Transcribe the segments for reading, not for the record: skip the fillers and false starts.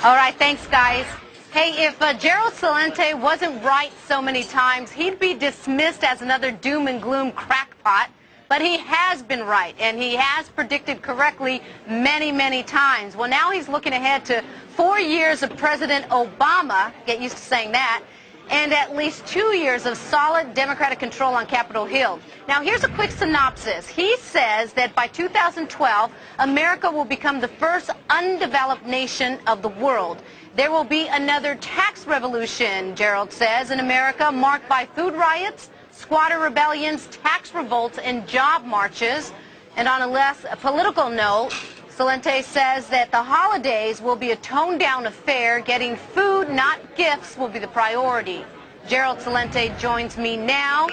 All right, thanks, guys. Hey, if Gerald Celente wasn't right so many times, he'd be dismissed as another doom and gloom crackpot. But he has been right, and he has predicted correctly many, many times. Well, now he's looking ahead to 4 years of President Obama, get used to saying that, and at least 2 years of solid Democratic control on Capitol Hill. Now, here's a quick synopsis. He says that by 2012, America will become the first undeveloped nation of the world. There will be another tax revolution, Gerald says, in America, marked by food riots, squatter rebellions, tax revolts, and job marches. And on a less political note, Celente says that the holidays will be a toned-down affair. Getting food, not gifts, will be the priority. Gerald Celente joins me now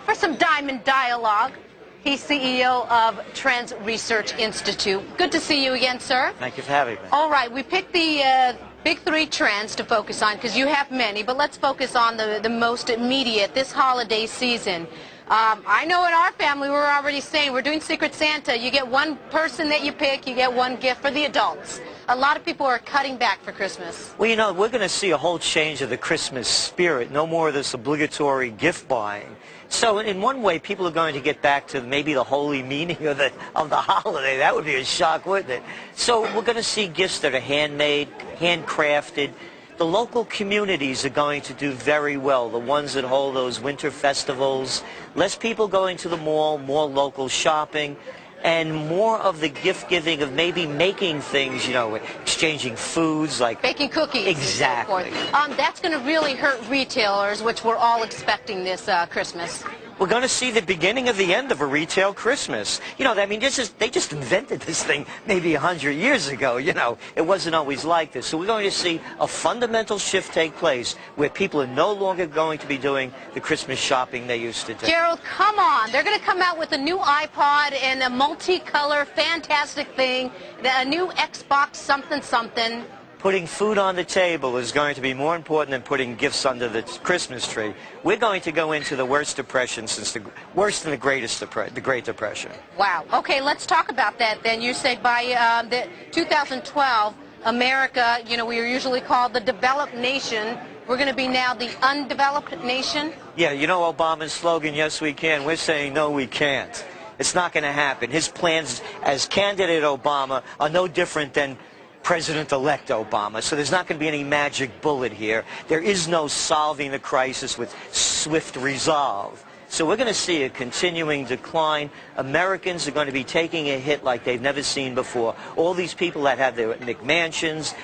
for some Diamond Dialogue. He's CEO of Trends Research Institute. Good to see you again, sir. Thank you for having me. All right, we picked the big three trends to focus on because you have many, but let's focus on the most immediate this holiday season. I know in our family we're already saying we're doing Secret Santa. You get one person that you pick, you get one gift for the adults. A lot of people are cutting back for Christmas. Well, you know, we're going to see a whole change of the Christmas spirit. No more of this obligatory gift buying. So in one way, people are going to get back to maybe the holy meaning of the holiday. That would be a shock, wouldn't it? So we're going to see gifts that are handmade, handcrafted. The local communities are going to do very well, the ones that hold those winter festivals. Less people going to the mall, more local shopping, and more of the gift-giving of maybe making things, you know, exchanging foods like... baking cookies. Exactly. And so forth. That's going to really hurt retailers, which we're all expecting this Christmas. We're going to see the beginning of the end of a retail Christmas. You know, I mean, they just invented this thing maybe 100 years ago, you know. It wasn't always like this. So we're going to see a fundamental shift take place where people are no longer going to be doing the Christmas shopping they used to do. Gerald, come on. They're going to come out with a new iPod and a multicolor, fantastic thing, a new Xbox something. Putting food on the table is going to be more important than putting gifts under the Christmas tree. We're going to go into the worst depression since worse than the Great Depression. Wow. Okay, let's talk about that then. You say by the 2012, America, you know, we are usually called the developed nation. We're going to be now the undeveloped nation? Yeah, you know Obama's slogan, yes we can. We're saying no we can't. It's not going to happen. His plans as candidate Obama are no different than President-elect Obama, so there's not going to be any magic bullet here. There is no solving the crisis with swift resolve. So we're going to see a continuing decline. Americans are going to be taking a hit like they've never seen before. All these people that have their McMansions,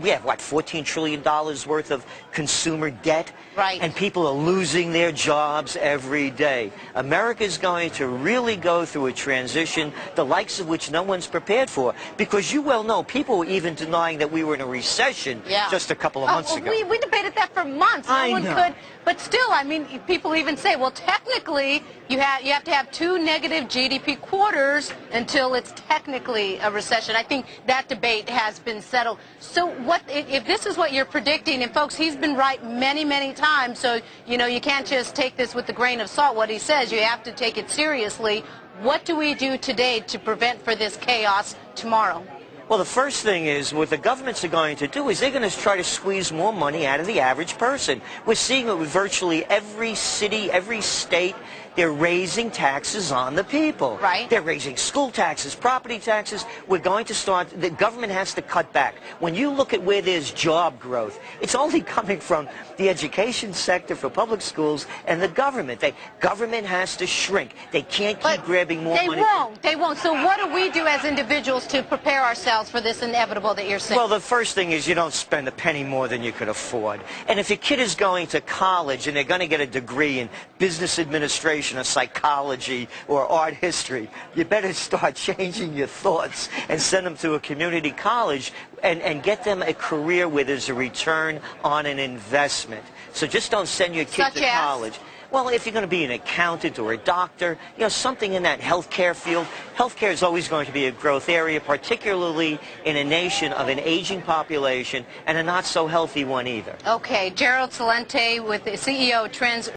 we have, what, $14 trillion worth of consumer debt? Right. And people are losing their jobs every day. America is going to really go through a transition, the likes of which no one's prepared for. Because you well know, people were even denying that we were in a recession just a couple of months ago. We debated that for months. I know. But still, I mean, people even say, well, technically, you have to have 2 negative GDP quarters until it's technically a recession. I think that debate has been settled. So if this is what you're predicting, and folks, he's been right many, many times, so, you know, you can't just take this with a grain of salt, what he says. You have to take it seriously. What do we do today to prevent for this chaos tomorrow? Well, the first thing is what the governments are going to do is they're going to try to squeeze more money out of the average person. We're seeing it with virtually every city, every state. They're raising taxes on the people. Right. They're raising school taxes, property taxes. We're going to start, the government has to cut back. When you look at where there's job growth, it's only coming from the education sector for public schools and the government. Government has to shrink. They can't keep grabbing more money. They won't. So what do we do as individuals to prepare ourselves for this inevitable that you're saying? Well, the first thing is you don't spend a penny more than you could afford. And if your kid is going to college and they're going to get a degree in business administration or psychology or art history, you better start changing your thoughts and send them to a community college and get them a career where there's a return on an investment. So just don't send your kid to college. Well, if you're going to be an accountant or a doctor, you know, something in that healthcare field. Healthcare is always going to be a growth area, particularly in a nation of an aging population and a not so healthy one either. Okay, Gerald Celente with the CEO of Trends